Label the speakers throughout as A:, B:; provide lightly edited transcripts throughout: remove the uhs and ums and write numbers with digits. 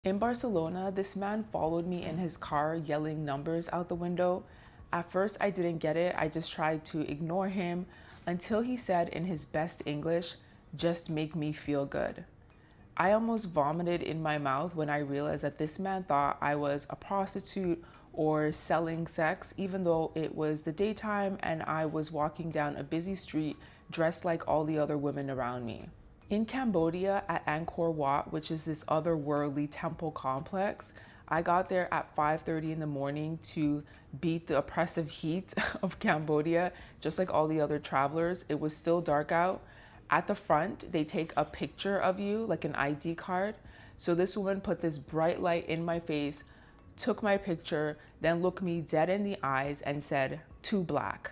A: In Barcelona, this man followed me in his car yelling numbers out the window. At first, I didn't get it. I just tried to ignore him until he said in his best English, "Just make me feel good." I almost vomited in my mouth when I realized that this man thought I was a prostitute or selling sex, even though it was the daytime and I was walking down a busy street dressed like all the other women around me. In Cambodia at Angkor Wat, which is this otherworldly temple complex, I got there at 5:30 in the morning to beat the oppressive heat of Cambodia, just like all the other travelers. It was still dark out. At the front, they take a picture of you, like an ID card. So this woman put this bright light in my face, took my picture, then looked me dead in the eyes and said, "Too black."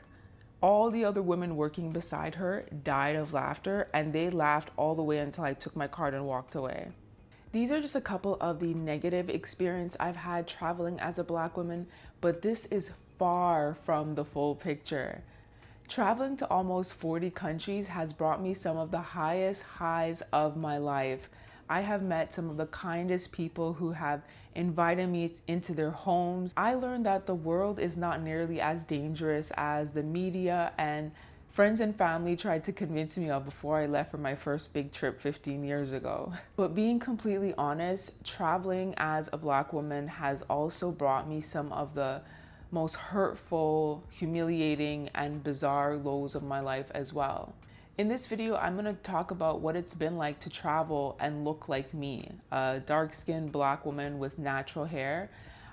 A: All the other women working beside her died of laughter, and they laughed all the way until I took my card and walked away. These are just a couple of the negative experience I've had traveling as a Black woman, but this is far from the full picture. Traveling to almost 40 countries has brought me some of the highest highs of my life. I have met some of the kindest people who have invited me into their homes. I learned that the world is not nearly as dangerous as the media and friends and family tried to convince me of before I left for my first big trip 15 years ago. But being completely honest, traveling as a Black woman has also brought me some of the most hurtful, humiliating, and bizarre lows of my life as well. In this video, I'm going to talk about what it's been like to travel and look like me, a dark-skinned Black woman with natural hair.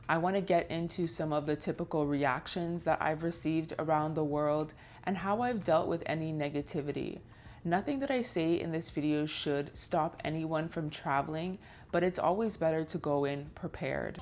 A: I want to get into some of the typical reactions that I've received around the world and how I've dealt with any negativity. Nothing that I say in this video should stop anyone from traveling, but it's always better to go in prepared.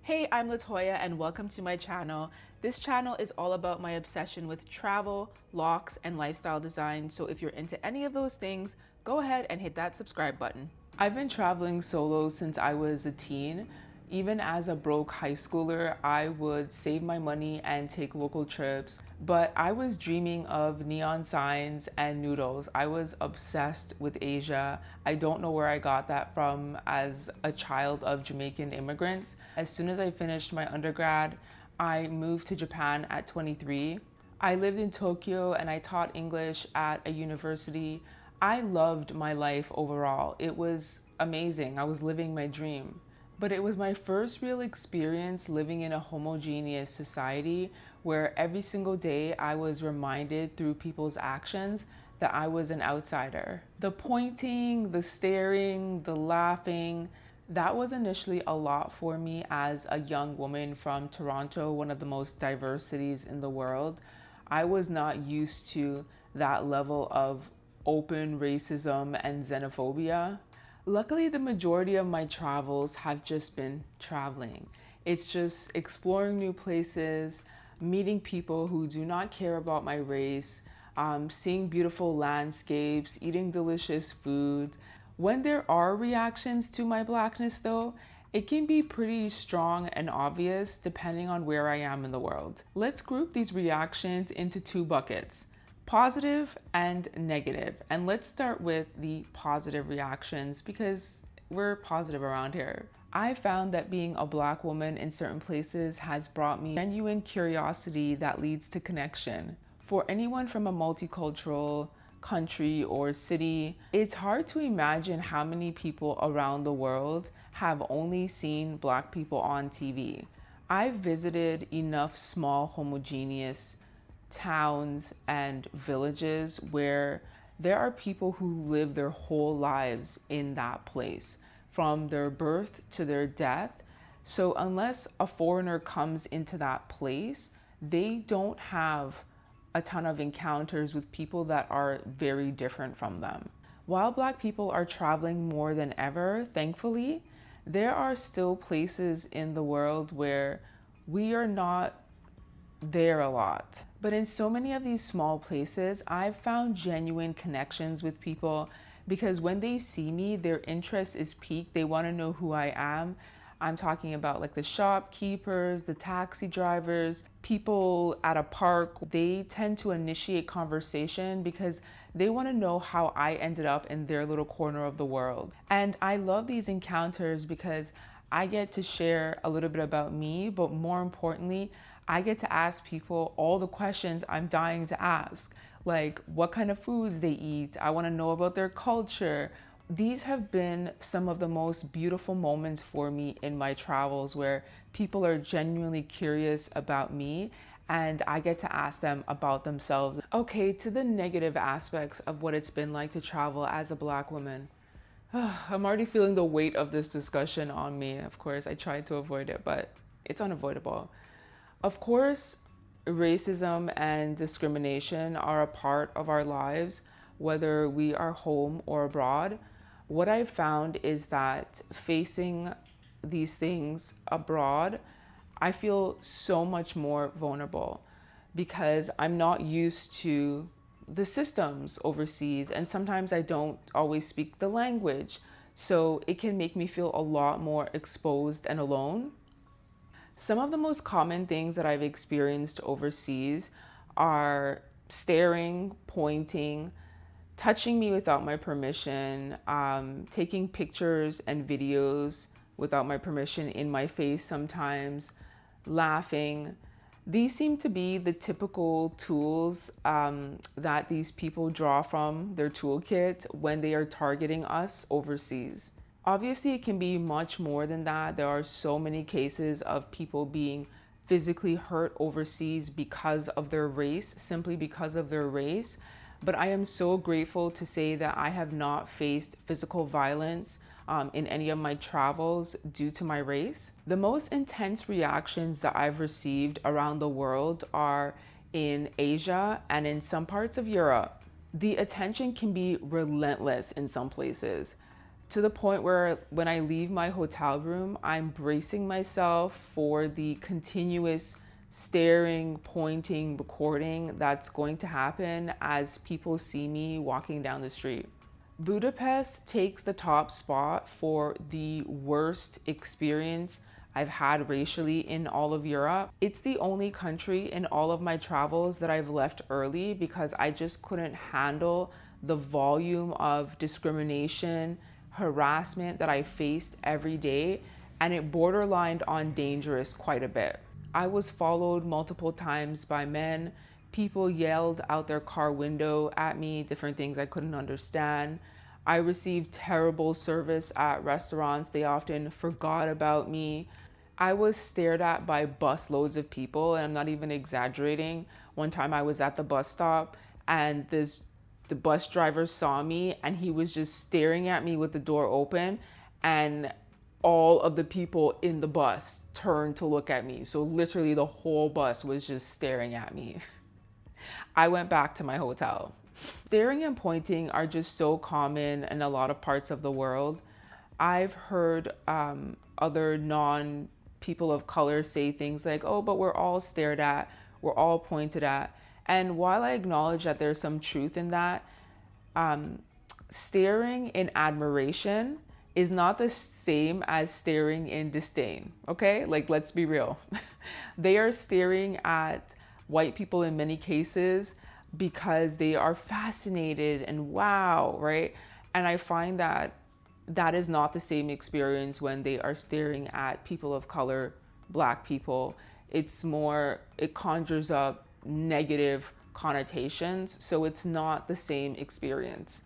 A: Hey, I'm Latoya and welcome to my channel. This channel is all about my obsession with travel, locks, and lifestyle design. So if you're into any of those things, go ahead and hit that subscribe button. I've been traveling solo since I was a teen. Even as a broke high schooler, I would save my money and take local trips. But I was dreaming of neon signs and noodles. I was obsessed with Asia. I don't know where I got that from as a child of Jamaican immigrants. As soon as I finished my undergrad, I moved to Japan at 23. I lived in Tokyo and I taught English at a university. I loved my life overall. It was amazing. I was living my dream. But it was my first real experience living in a homogeneous society where every single day I was reminded through people's actions that I was an outsider. The pointing, the staring, the laughing, that was initially a lot for me as a young woman from Toronto, one of the most diverse cities in the world. I was not used to that level of open racism and xenophobia. Luckily, the majority of my travels have just been traveling. It's just exploring new places, meeting people who do not care about my race, seeing beautiful landscapes, eating delicious food. When there are reactions to my Blackness though, it can be pretty strong and obvious depending on where I am in the world. Let's group these reactions into two buckets: positive and negative. And let's start with the positive reactions because we're positive around here. I found that being a Black woman in certain places has brought me genuine curiosity that leads to connection. For anyone from a multicultural country or city, it's hard to imagine how many people around the world have only seen Black people on TV. I've visited enough small homogeneous towns and villages where there are people who live their whole lives in that place, from their birth to their death. So unless a foreigner comes into that place, they don't have a ton of encounters with people that are very different from them. While Black people are traveling more than ever, thankfully, there are still places in the world where we are not there a lot. But in so many of these small places, I've found genuine connections with people because when they see me, their interest is piqued. They want to know who I am. I'm talking about like the shopkeepers, the taxi drivers, people at a park. They tend to initiate conversation because They want to know how I ended up in their little corner of the world. And I love these encounters because I get to share a little bit about me, but more importantly, I get to ask people all the questions I'm dying to ask, like what kind of foods they eat. I want to know about their culture. These have been some of the most beautiful moments for me in my travels where people are genuinely curious about me and I get to ask them about themselves. Okay, to the negative aspects of what it's been like to travel as a Black woman. I'm already feeling the weight of this discussion on me. Of course, I tried to avoid it, but it's unavoidable. Of course, racism and discrimination are a part of our lives, whether we are home or abroad. What I've found is that facing these things abroad, I feel so much more vulnerable because I'm not used to the systems overseas, and sometimes I don't always speak the language. So it can make me feel a lot more exposed and alone. Some of the most common things that I've experienced overseas are staring, pointing, touching me without my permission, taking pictures and videos without my permission in my face sometimes, laughing. These seem to be the typical tools that these people draw from their toolkit when they are targeting us overseas. Obviously, it can be much more than that. There are so many cases of people being physically hurt overseas because of their race, simply because of their race. But I am so grateful to say that I have not faced physical violence in any of my travels due to my race. The most intense reactions that I've received around the world are in Asia and in some parts of Europe. The attention can be relentless in some places, to the point where when I leave my hotel room, I'm bracing myself for the continuous staring, pointing, recording that's going to happen as people see me walking down the street. Budapest takes the top spot for the worst experience I've had racially in all of Europe. It's the only country in all of my travels that I've left early because I just couldn't handle the volume of discrimination, harassment that I faced every day, and it borderlined on dangerous quite a bit. I was followed multiple times by men. People yelled out their car window at me, different things I couldn't understand. I received terrible service at restaurants. They often forgot about me. I was stared at by busloads of people, and I'm not even exaggerating. One time I was at the bus stop and the bus driver saw me and he was just staring at me with the door open, and all of the people in the bus turned to look at me. So literally the whole bus was just staring at me. I went back to my hotel. Staring and pointing are just so common in a lot of parts of the world. I've heard other non-people of color say things like, oh, but we're all stared at, we're all pointed at. And while I acknowledge that there's some truth in that, staring in admiration is not the same as staring in disdain, okay? Like, let's be real. They are staring at white people in many cases because they are fascinated and wow, right? And I find that that is not the same experience when they are staring at people of color, Black people. It's more, it conjures up negative connotations, so it's not the same experience.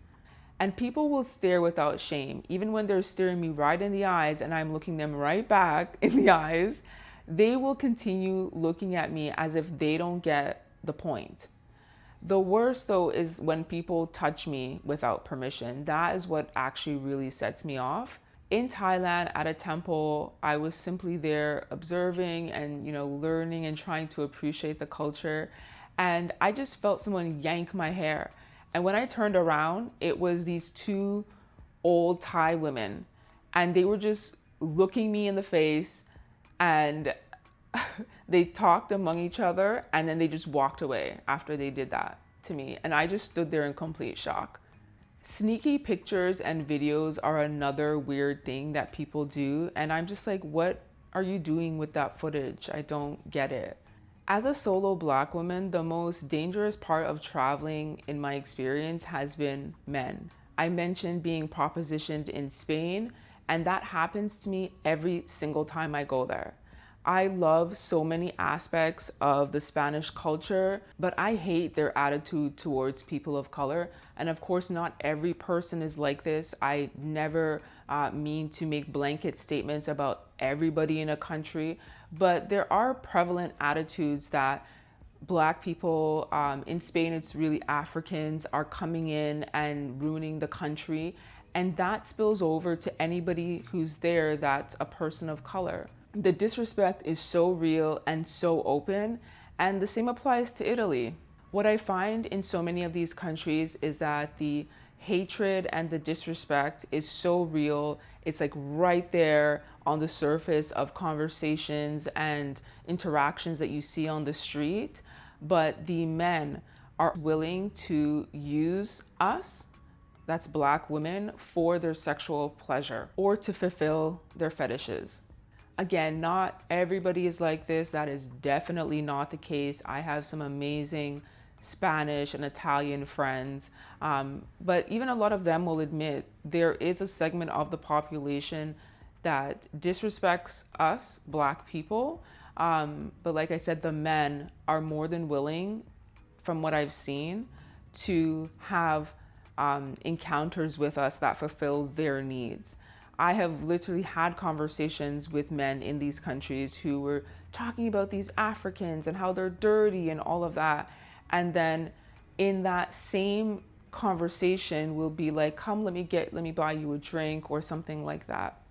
A: And people will stare without shame, even when they're staring me right in the eyes and I'm looking them right back in the eyes. They will continue looking at me as if they don't get the point. The worst though is when people touch me without permission. That is what actually really sets me off. In Thailand at a temple, I was simply there observing and, learning and trying to appreciate the culture. And I just felt someone yank my hair. And when I turned around, it was these two old Thai women, and they were just looking me in the face, and they talked among each other, and then they just walked away after they did that to me. And I just stood there in complete shock. Sneaky pictures and videos are another weird thing that people do. And I'm just like, what are you doing with that footage? I don't get it. As a solo Black woman, the most dangerous part of traveling, in my experience, has been men. I mentioned being propositioned in Spain, and that happens to me every single time I go there. I love so many aspects of the Spanish culture, but I hate their attitude towards people of color. And of course, not every person is like this. I never mean to make blanket statements about everybody in a country, but there are prevalent attitudes that Black people, in Spain, it's really Africans, are coming in and ruining the country. And that spills over to anybody who's there that's a person of color. The disrespect is so real and so open, and the same applies to Italy. What I find in so many of these countries is that the hatred and the disrespect is so real. It's like right there on the surface of conversations and interactions that you see on the street. But the men are willing to use us, that's Black women, for their sexual pleasure or to fulfill their fetishes. Again, not everybody is like this. That is definitely not the case. I have some amazing Spanish and Italian friends, but even a lot of them will admit there is a segment of the population that disrespects us, Black people. But like I said, the men are more than willing, from what I've seen, to have encounters with us that fulfill their needs. I have literally had conversations with men in these countries who were talking about these Africans and how they're dirty and all of that. And then in that same conversation will be like, come, let me buy you a drink or something like that.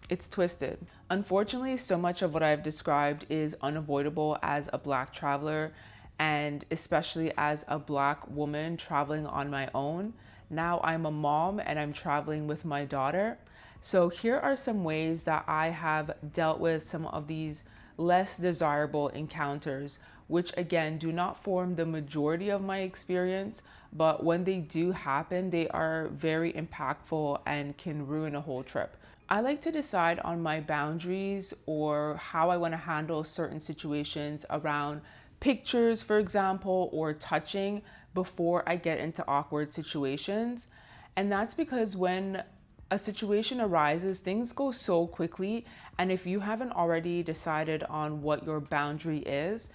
A: It's twisted. Unfortunately, so much of what I've described is unavoidable as a Black traveler, and especially as a Black woman traveling on my own. Now I'm a mom and I'm traveling with my daughter. So here are some ways that I have dealt with some of these less desirable encounters, which again do not form the majority of my experience, but when they do happen, they are very impactful and can ruin a whole trip. I like to decide on my boundaries or how I want to handle certain situations around pictures, for example, or touching before I get into awkward situations. And that's because when a situation arises, things go so quickly. And if you haven't already decided on what your boundary is,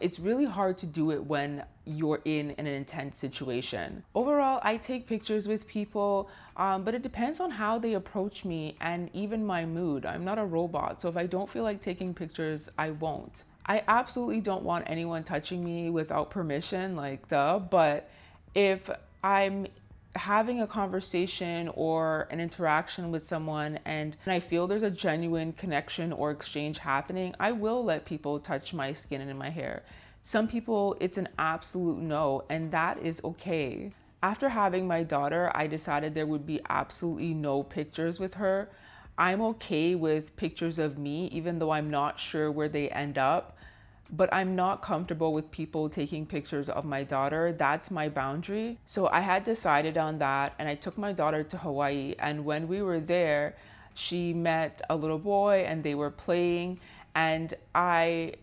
A: it's really hard to do it when you're in an intense situation. Overall, I take pictures with people, but it depends on how they approach me and even my mood. I'm not a robot, so if I don't feel like taking pictures, I won't. I absolutely don't want anyone touching me without permission, like duh, but if I'm having a conversation or an interaction with someone and I feel there's a genuine connection or exchange happening, I will let people touch my skin and my hair. Some people, it's an absolute no, and that is okay. After having my daughter, I decided there would be absolutely no pictures with her. I'm okay with pictures of me, even though I'm not sure where they end up. But I'm not comfortable with people taking pictures of my daughter. That's my boundary. So I had decided on that, and I took my daughter to Hawaii. And when we were there, she met a little boy and they were playing. And I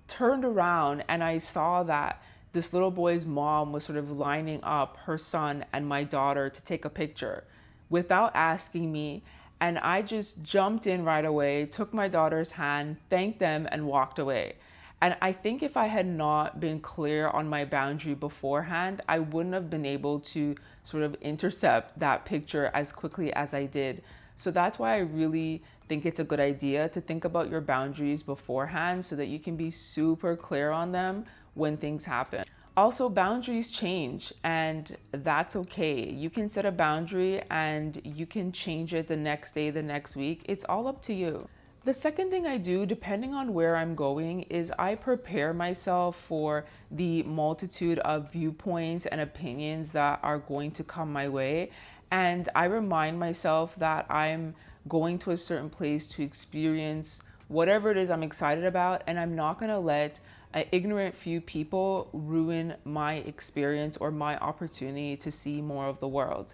A: turned around and I saw that this little boy's mom was sort of lining up her son and my daughter to take a picture without asking me. And I just jumped in right away, took my daughter's hand, thanked them, and walked away. And I think if I had not been clear on my boundary beforehand, I wouldn't have been able to sort of intercept that picture as quickly as I did. So that's why I really think it's a good idea to think about your boundaries beforehand so that you can be super clear on them when things happen. Also, boundaries change, and that's okay. You can set a boundary and you can change it the next day, the next week. It's all up to you. The second thing I do, depending on where I'm going, is I prepare myself for the multitude of viewpoints and opinions that are going to come my way. And I remind myself that I'm going to a certain place to experience whatever it is I'm excited about, and I'm not going to let an ignorant few people ruin my experience or my opportunity to see more of the world.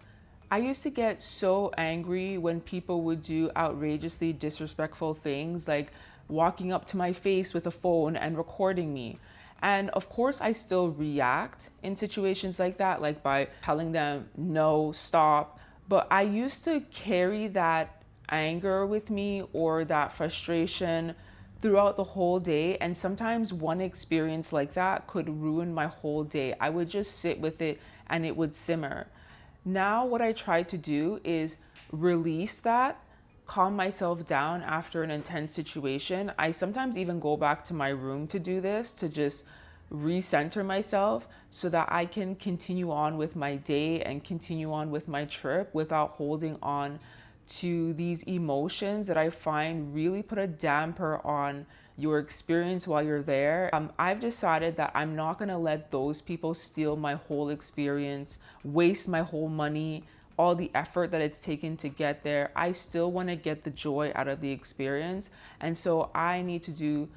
A: I used to get so angry when people would do outrageously disrespectful things, like walking up to my face with a phone and recording me. And of course, I still react in situations like that, like by telling them, no, stop. But I used to carry that anger with me or that frustration throughout the whole day. And sometimes one experience like that could ruin my whole day. I would just sit with it and it would simmer. Now, what I try to do is release that, calm myself down after an intense situation. I sometimes even go back to my room to do this, to just recenter myself so that I can continue on with my day and continue on with my trip without holding on to these emotions that I find really put a damper on your experience while you're there. I've decided that I'm not gonna let those people steal my whole experience, waste my whole money, all the effort that it's taken to get there. I still want to get the joy out of the experience. And so I need to do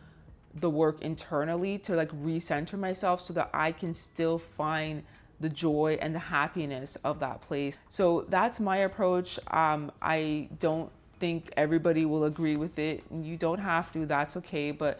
A: the work internally to like recenter myself so that I can still find the joy and the happiness of that place. So that's my approach. I don't think everybody will agree with it. You don't have to, that's okay. But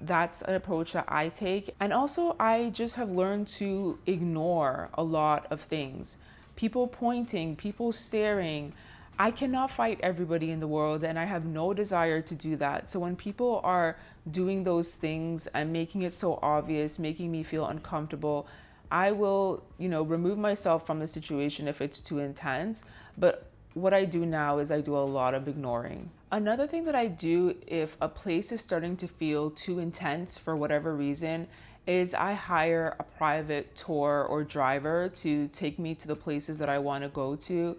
A: that's an approach that I take. And also I just have learned to ignore a lot of things. People pointing, people staring. I cannot fight everybody in the world, and I have no desire to do that. So when people are doing those things and making it so obvious, making me feel uncomfortable, I will, remove myself from the situation if it's too intense. But what I do now is I do a lot of ignoring. Another thing that I do if a place is starting to feel too intense for whatever reason is I hire a private tour or driver to take me to the places that I want to go to.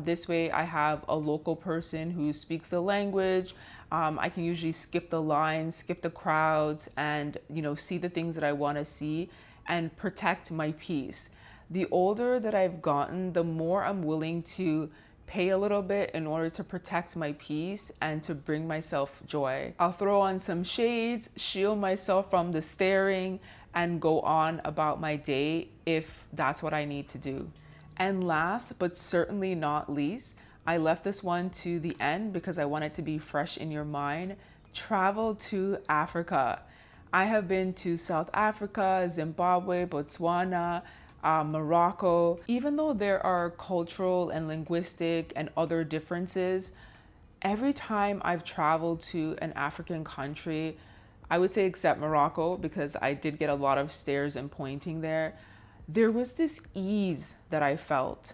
A: This way I have a local person who speaks the language. I can usually skip the lines, skip the crowds, and see the things that I want to see and protect my peace. The older that I've gotten, the more I'm willing to pay a little bit in order to protect my peace and to bring myself joy. I'll throw on some shades, shield myself from the staring, and go on about my day if that's what I need to do. And last, but certainly not least, I left this one to the end because I want it to be fresh in your mind. Travel to Africa. I have been to South Africa, Zimbabwe, Botswana, Morocco. Even though there are cultural and linguistic and other differences, every time I've traveled to an African country, I would say except Morocco, because I did get a lot of stares and pointing there, there was this ease that I felt,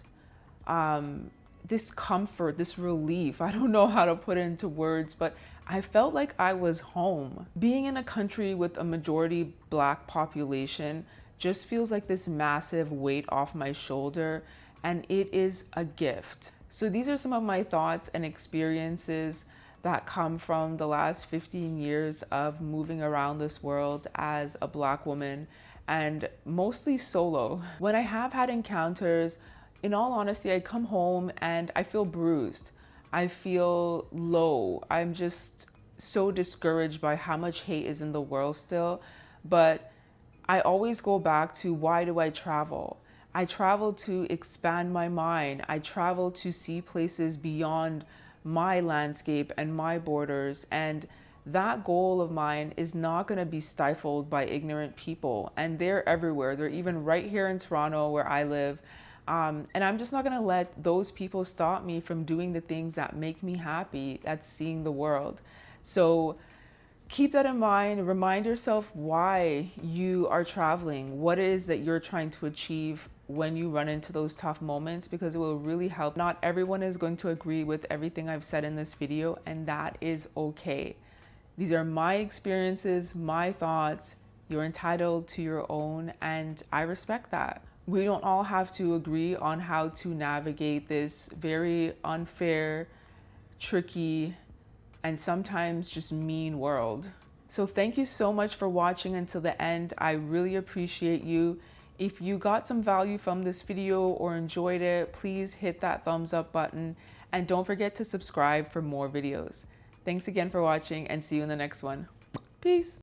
A: this comfort, this relief. I don't know how to put it into words, but I felt like I was home. Being in a country with a majority Black population just feels like this massive weight off my shoulder, and it is a gift. So these are some of my thoughts and experiences that come from the last 15 years of moving around this world as a Black woman, and mostly solo. When I have had encounters, in all honesty, I come home and I feel bruised. I feel low. I'm just so discouraged by how much hate is in the world still. But I always go back to, why do I travel? I travel to expand my mind. I travel to see places beyond my landscape and my borders. And that goal of mine is not going to be stifled by ignorant people. And they're everywhere. They're even right here in Toronto where I live. And I'm just not going to let those people stop me from doing the things that make me happy, that's seeing the world. So keep that in mind. Remind yourself why you are traveling, what it is that you're trying to achieve when you run into those tough moments, because it will really help. Not everyone is going to agree with everything I've said in this video, and that is okay. These are my experiences, my thoughts. You're entitled to your own, and I respect that. We don't all have to agree on how to navigate this very unfair, tricky, and sometimes just mean world. So thank you so much for watching until the end. I really appreciate you. If you got some value from this video or enjoyed it, please hit that thumbs up button, and don't forget to subscribe for more videos. Thanks again for watching, and see you in the next one. Peace.